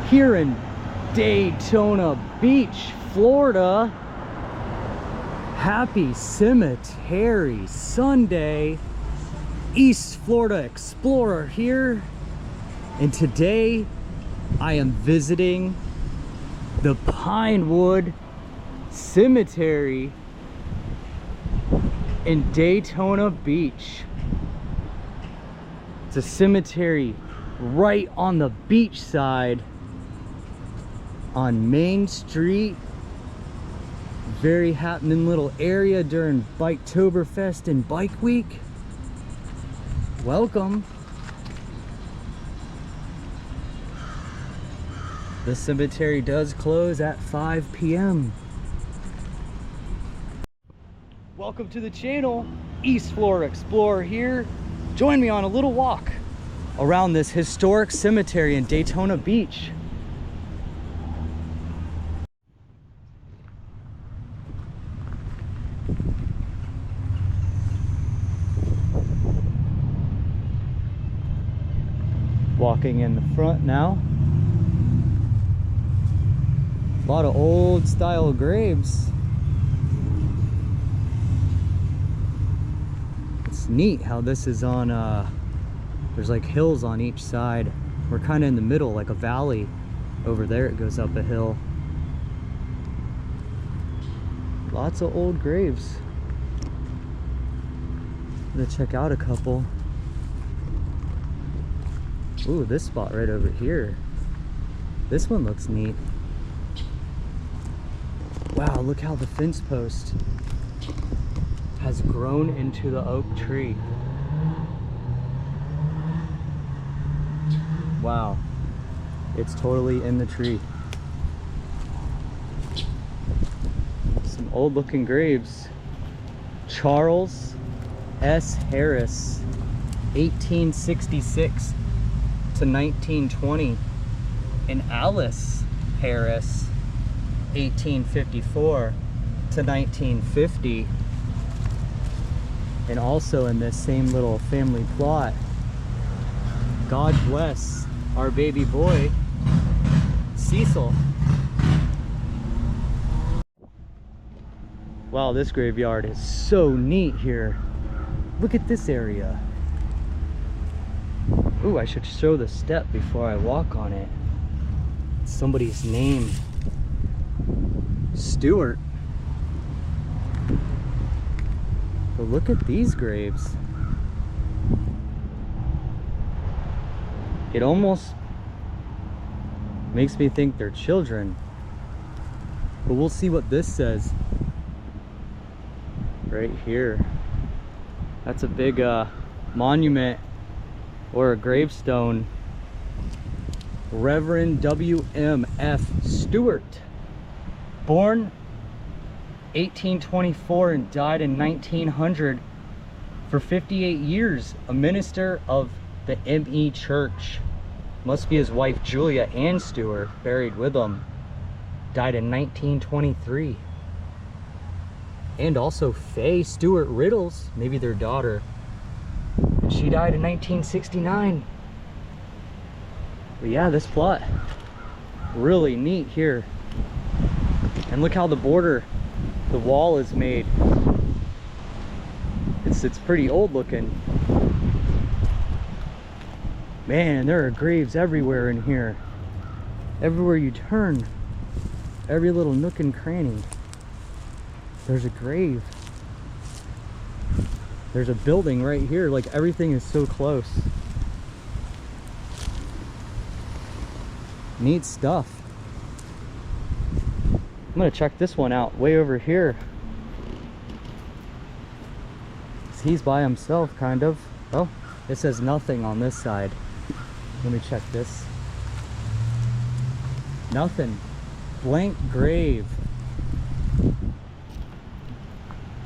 here in Daytona Beach, Florida. Happy Cemetery Sunday. East Florida Explorer here. And today I am visiting the Pinewood Cemetery in Daytona Beach. It's a cemetery right on the beach side on Main Street. Very happening little area during Biketoberfest and Bike Week. Welcome. The cemetery does close at 5 p.m. Welcome to the channel, East Florida Explorer here. Join me on a little walk around this historic cemetery in Daytona Beach. Walking in the front now. A lot of old style graves. It's neat how this is on, there's like hills on each side. We're kind of in the middle, like a valley. Over there it goes up a hill. Lots of old graves. I'm gonna check out a couple. Ooh, this spot right over here. This one looks neat. Wow, look how the fence post has grown into the oak tree. Wow, it's totally in the tree. Some old looking graves. Charles S. Harris, 1866 to 1920, and Alice Harris, 1854 to 1950. And also in this same little family plot, God bless our baby boy Cecil. Wow, this graveyard is so neat here. Look at this area. Ooh, I should show the step before I walk on it. It's somebody's name. Stewart. But look at these graves. It almost makes me think they're children. But we'll see what this says. Right here. That's a big monument or a gravestone. Reverend W.M.F. Stewart, born 1824 and died in 1900. For 58 years, a minister of the M.E. Church. Must be his wife Julia Ann Stewart, buried with him. Died in 1923. And also Faye Stewart Riddles, maybe their daughter. And she died in 1969. But yeah, this plot, really neat here. And look how the border, the wall is made. It's pretty old looking. Man, there are graves everywhere in here. Everywhere you turn, every little nook and cranny, there's a grave. There's a building right here. Like, everything is so close. Neat stuff. I'm gonna check this one out way over here. He's by himself, kind of. Oh, it says nothing on this side. Let me check this. Nothing. Blank grave.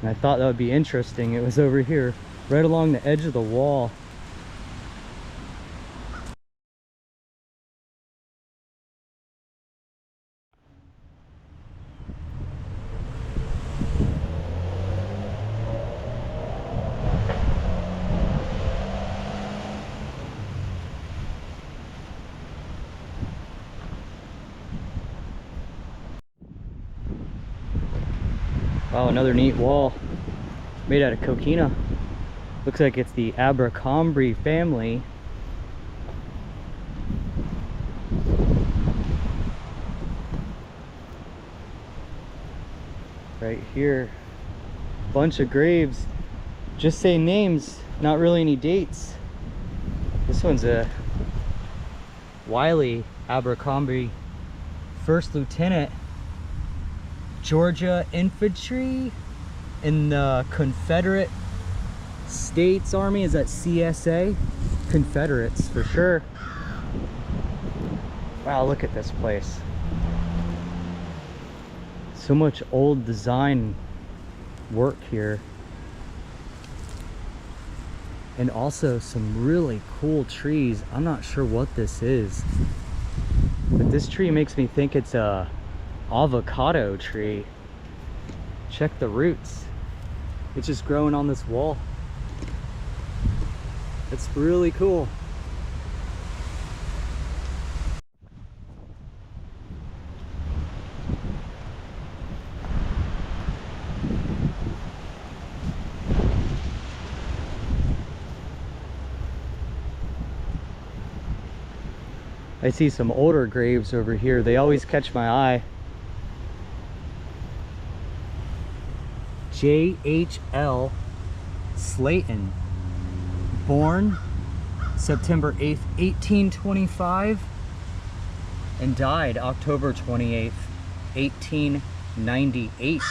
And I thought that would be interesting. It was over here, right along the edge of the wall. Wow, another neat wall made out of coquina. Looks like it's the Abercrombie family. Right here, bunch of graves, just say names, not really any dates. This one's a Wiley Abercrombie, first lieutenant, Georgia Infantry in the Confederate States Army. Is that CSA? Confederates for sure. Wow, look at this place. So much old design work here. And also some really cool trees. I'm not sure what this is, but this tree makes me think it's a avocado tree. Check the roots. It's just growing on this wall. It's really cool. I see some older graves over here. They always catch my eye. J.H.L. Slayton, born September 8th, 1825, and died October 28th, 1898.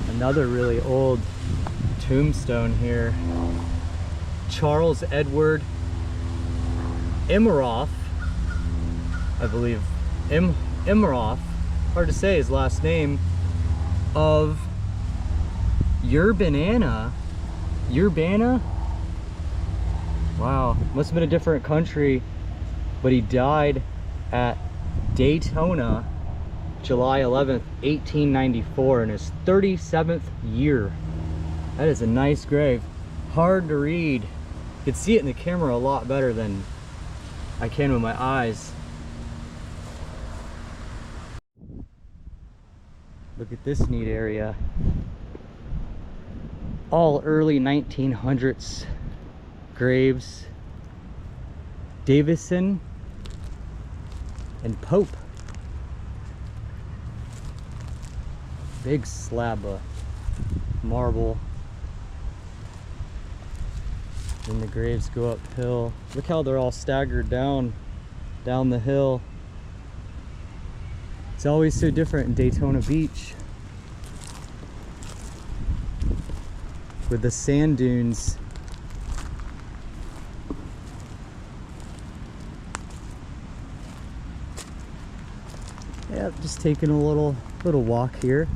Another really old tombstone here. Charles Edward Immeroff, I believe. Immeroff, hard to say his last name, of Urbana. Wow, must have been a different country, but he died at Daytona, July 11th, 1894, in his 37th year. That is a nice grave. Hard to read. You can see it in the camera a lot better than I can with my eyes. Look at this neat area. All early 1900s graves. Davison and Pope. Big slab of marble. Then the graves go uphill. Look how they're all staggered down the hill. It's always so different in Daytona Beach with the sand dunes. Yeah, just taking a little walk here.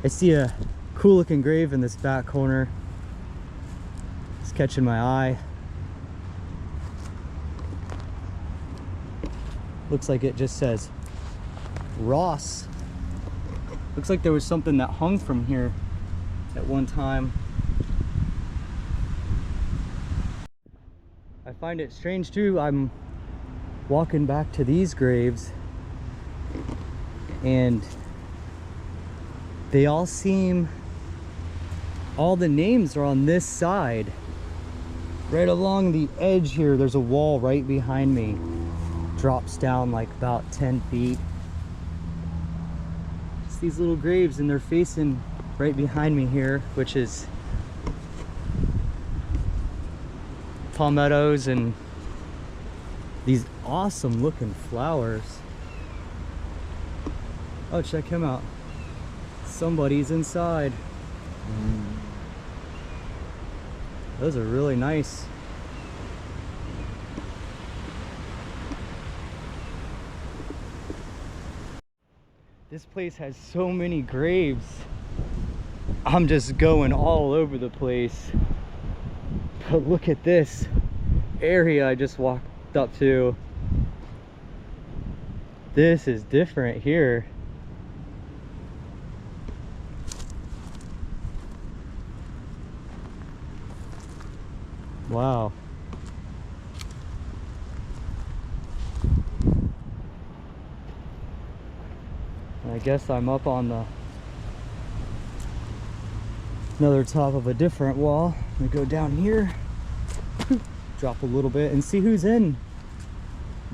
I see a cool looking grave in this back corner. It's catching my eye. Looks like it just says Ross. Looks like there was something that hung from here at one time. I find it strange too. I'm walking back to these graves and they all seem, all the names are on this side. Right along the edge here, there's a wall right behind me. Drops down like about 10 feet. Just these little graves, and they're facing right behind me here, which is palmettos and these awesome looking flowers. Oh, check him out. Somebody's inside. Those are really nice. This place has so many graves. I'm just going all over the place. But look at this area I just walked up to. This is different here. Wow. guess I'm up on the another top of a different wall. I'm gonna go down here, drop a little bit, and see who's in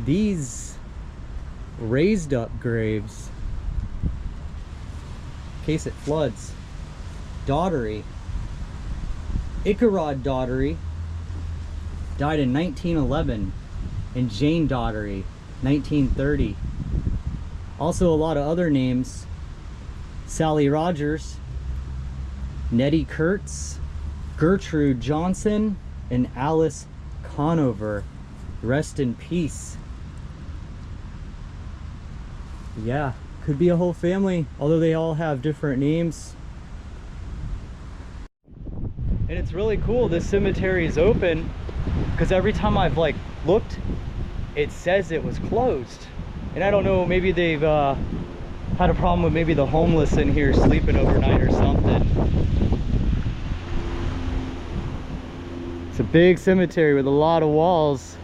these raised up graves in case it floods. Daughtery, Icarod Daughtery, died in 1911, and Jane Daughtery, 1930. Also a lot of other names: Sally Rogers, Nettie Kurtz, Gertrude Johnson, and Alice Conover. Rest in peace. Yeah, could be a whole family, although they all have different names. And it's really cool, this cemetery is open, because every time I've like looked, it says it was closed. And I don't know, maybe they've had a problem with maybe the homeless in here sleeping overnight or something. It's a big cemetery with a lot of walls.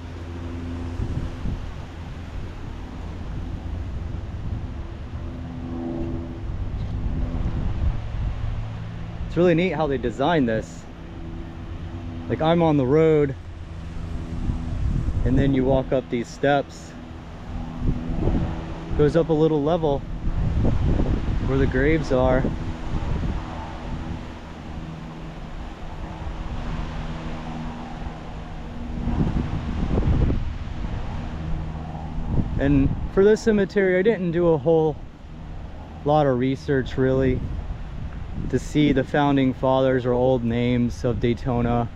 It's really neat how they designed this. Like, I'm on the road, and then you walk up these steps. Goes up a little level where the graves are. And for this cemetery, I didn't do a whole lot of research really to see the founding fathers or old names of Daytona.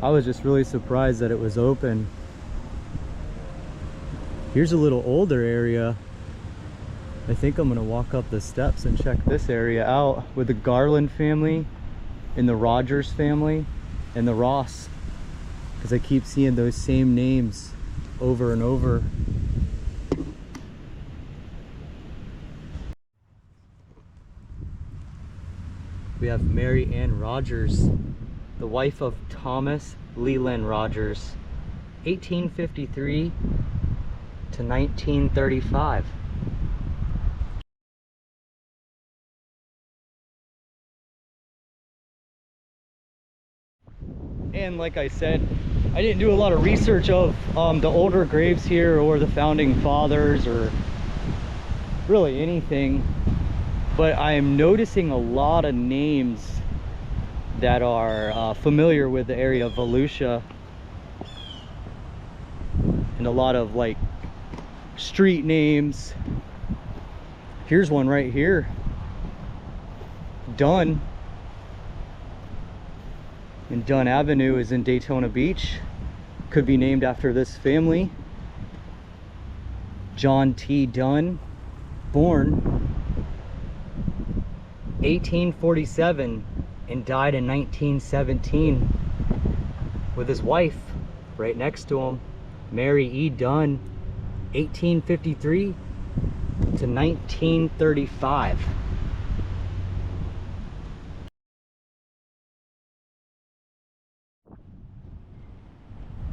I was just really surprised that it was open. Here's a little older area. I think I'm gonna walk up the steps and check this area out with the Garland family and the Rogers family and the Ross, because I keep seeing those same names over and over. We have Mary Ann Rogers, the wife of Thomas Leland Rogers, 1853 to 1935. And like I said, I didn't do a lot of research of the older graves here or the founding fathers or really anything, but I am noticing a lot of names that are familiar with the area of Volusia, and a lot of like street names. Here's one right here, Dunn, and Dunn Avenue is in Daytona Beach. Could be named after this family. John T. Dunn, born 1847 and died in 1917, with his wife right next to him, Mary E. Dunn, 1853 to 1935.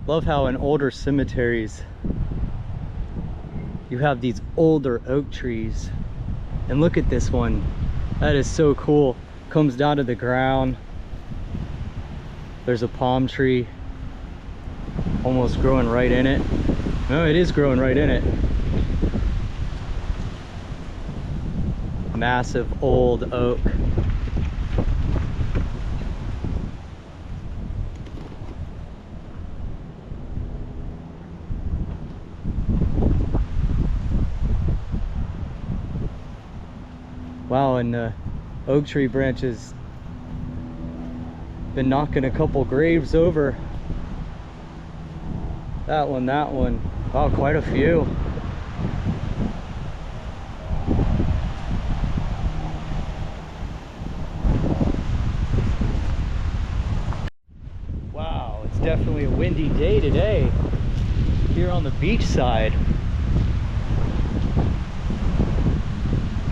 Love how in older cemeteries you have these older oak trees. And look at this one. That is so cool. Comes down to the ground. There's a palm tree almost growing right in it. No, it is growing right in it. Massive old oak. Wow, and the oak tree branches been knocking a couple graves over. That one. Wow, quite a few. Wow, it's definitely a windy day today here on the beach side.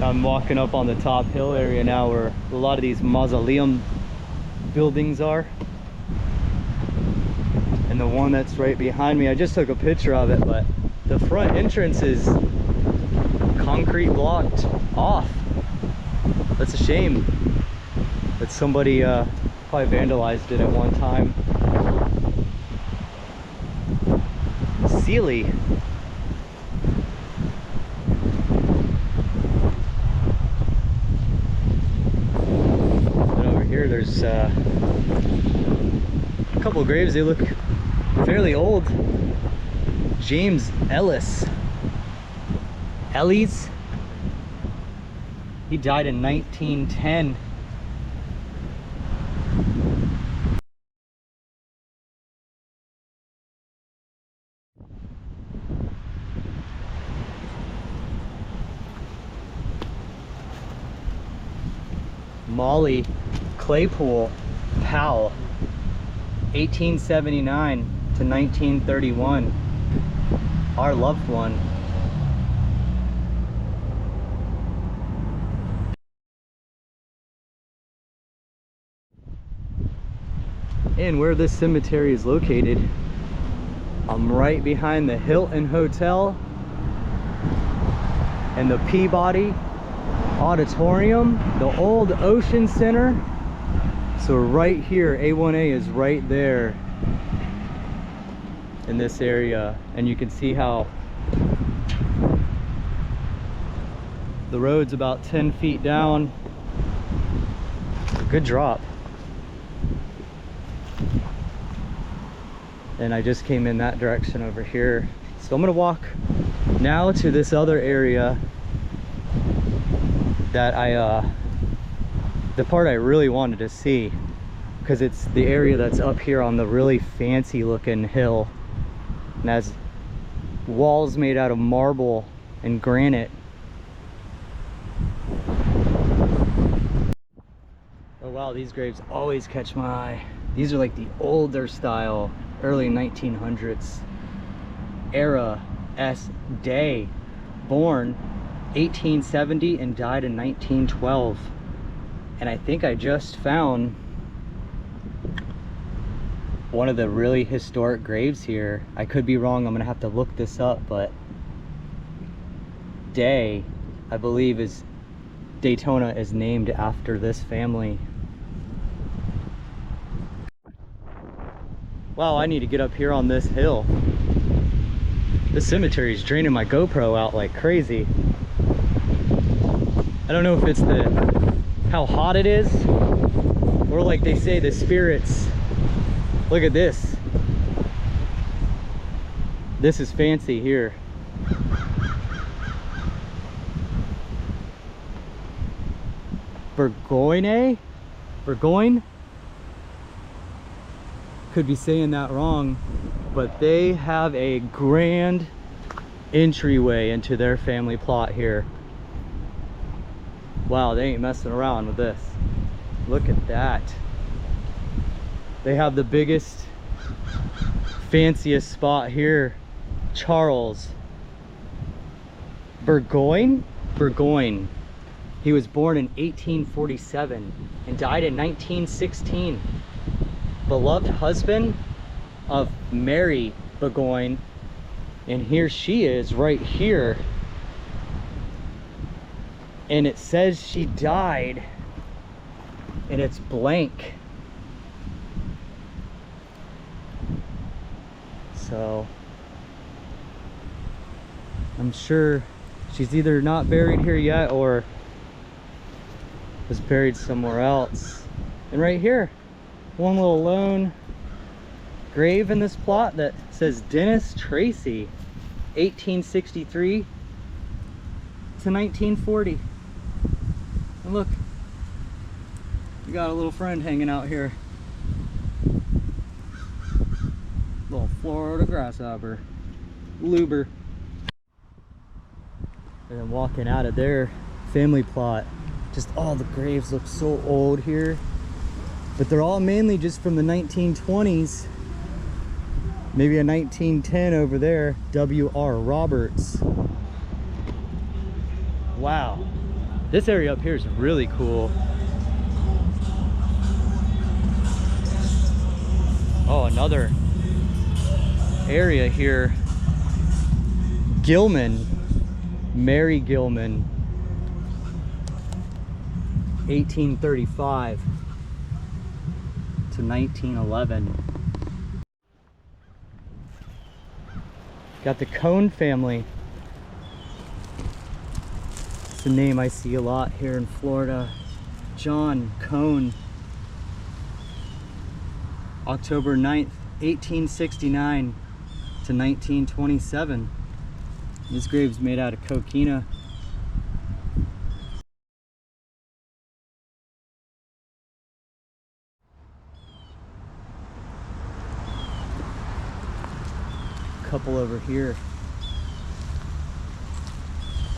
I'm walking up on the top hill area now where a lot of these mausoleum buildings are. And and the one that's right behind me, I just took a picture of it, but the front entrance is concrete blocked off. That's a shame that somebody probably vandalized it at one time. Sealy. And over here there's a couple of graves. They look fairly old. James Ellis. He died in 1910. Molly Claypool Powell, 1879 to 1931. Our loved one. And where this cemetery is located, I'm right behind the Hilton Hotel and the Peabody Auditorium, the old Ocean Center. So right here, A1A is right there in this area, and you can see how the road's about 10 feet down. Good drop. And I just came in that direction over here. So I'm gonna walk now to this other area that the part I really wanted to see, because it's the area that's up here on the really fancy looking hill and has walls made out of marble and granite. Oh wow, these graves always catch my eye. These are like the older style, early 1900s era S. Day, born 1870 and died in 1912. And I think I just found one of the really historic graves here. I could be wrong, I'm gonna have to look this up, but Day, I believe, is Daytona is named after this family. Wow, I need to get up here on this hill. This cemetery is draining my GoPro out like crazy. I don't know if it's how hot it is, or like they say, the spirits. Look at this. This is fancy here. Burgoyne? Burgoyne? Could be saying that wrong, but they have a grand entryway into their family plot here. Wow, they ain't messing around with this. Look at that. They have the biggest, fanciest spot here. Charles Burgoyne? Burgoyne. He was born in 1847 and died in 1916. Beloved husband of Mary Burgoyne, and here she is right here, and it says she died, and it's blank. So I'm sure she's either not buried here yet or was buried somewhere else. And right here, one little lone grave in this plot that says Dennis Tracy, 1863 to 1940. And look, we got a little friend hanging out here. Little Florida grasshopper, Luber. And then walking out of their family plot, just all the graves look so old here. But they're all mainly just from the 1920s. Maybe a 1910 over there. W.R. Roberts. Wow. This area up here is really cool. Oh, another area here. Gilman, Mary Gilman, 1835 to 1911. Got the Cone family. It's a name I see a lot here in Florida. John Cone, October 9th, 1869 to 1927. This grave's made out of coquina. Couple over here.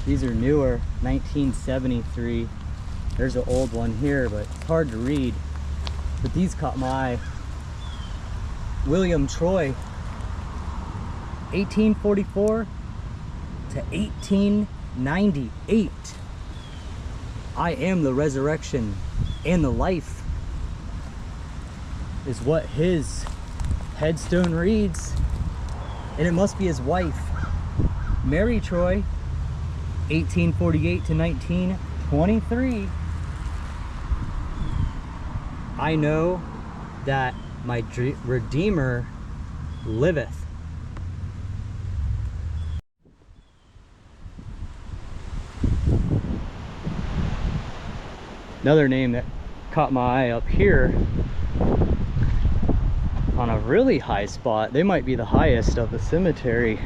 These are newer, 1973. There's an old one here, but it's hard to read. But these caught my eye. William Troy, 1844 to 1898. I am the resurrection and the life is what his headstone reads. And it must be his wife, Mary Troy, 1848 to 1923. I know that my Redeemer liveth. Another name that caught my eye up here on a really high spot. They might be the highest of the cemetery.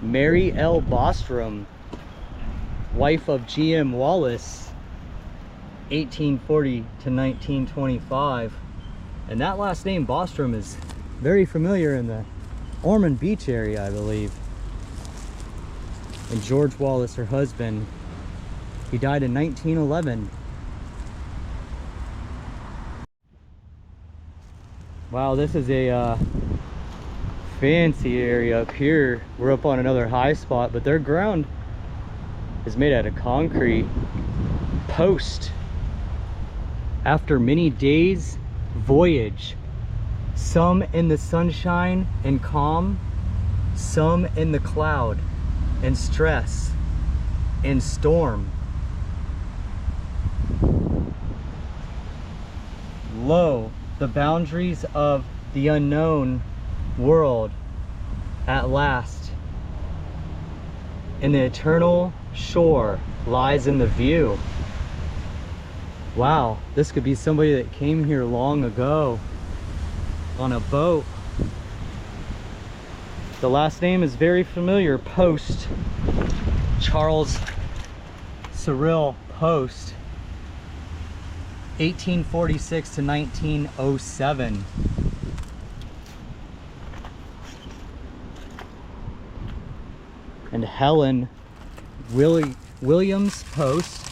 Mary L. Bostrom, wife of G.M. Wallace, 1840 to 1925. And that last name, Bostrom, is very familiar in the Ormond Beach area, I believe. And George Wallace, her husband, he died in 1911. Wow, this is a fancy area up here. We're up on another high spot, but their ground is made out of concrete. Post. After many days voyage, some in the sunshine and calm, some in the cloud and stress and storm. Lo, the boundaries of the unknown world at last, and the eternal shore lies in the view. Wow, this could be somebody that came here long ago on a boat. The last name is very familiar. Post, Charles Cyril Post, 1846 to 1907. And Helen Williams Post,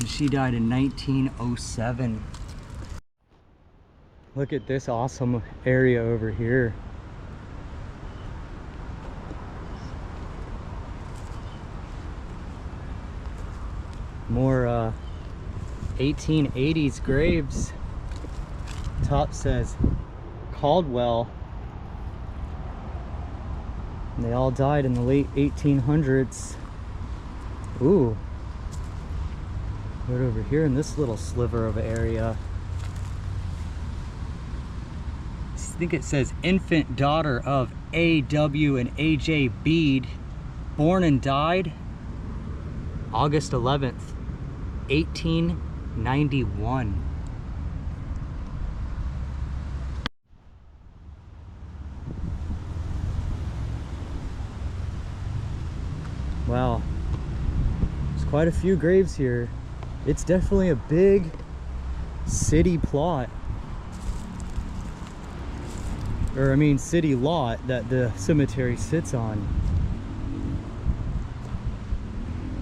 and she died in 1907. Look at this awesome area over here. More 1880s graves. Top says Caldwell. And they all died in the late 1800s. Ooh. Right over here in this little sliver of area. I think it says infant daughter of A.W. and A.J. Bede, born and died August 11th, 1891. Wow, there's quite a few graves here. It's definitely a big city plot. Or I mean city lot that the cemetery sits on.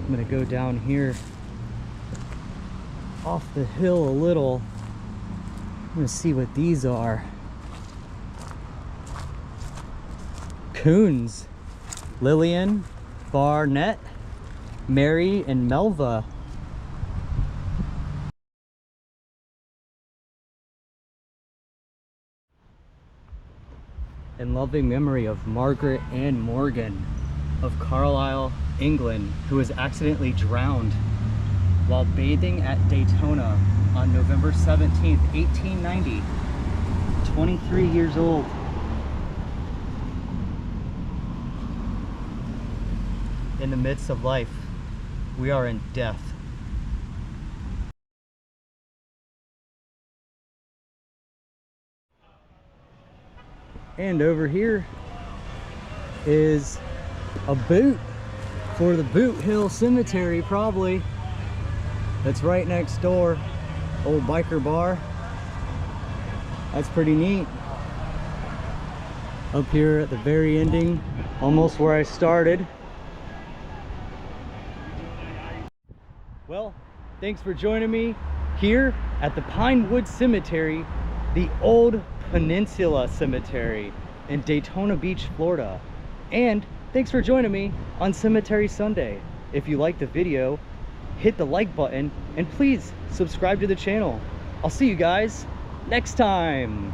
I'm gonna go down here off the hill a little. I'm gonna see what these are. Coons, Lillian, Barnett, Mary, and Melva. in loving memory of Margaret Ann Morgan of Carlisle, England, who was accidentally drowned while bathing at Daytona on November 17th, 1890. 23 years old. In the midst of life, we are in death. And over here is a boot for the Boot Hill Cemetery, probably. That's right next door. Old biker bar. That's pretty neat. Up here at the very ending, almost where I started. Well, thanks for joining me here at the Pinewood Cemetery, the old Peninsula Cemetery in Daytona Beach, Florida. And thanks for joining me on Cemetery Sunday. If you liked the video, hit the like button and please subscribe to the channel. I'll see you guys next time.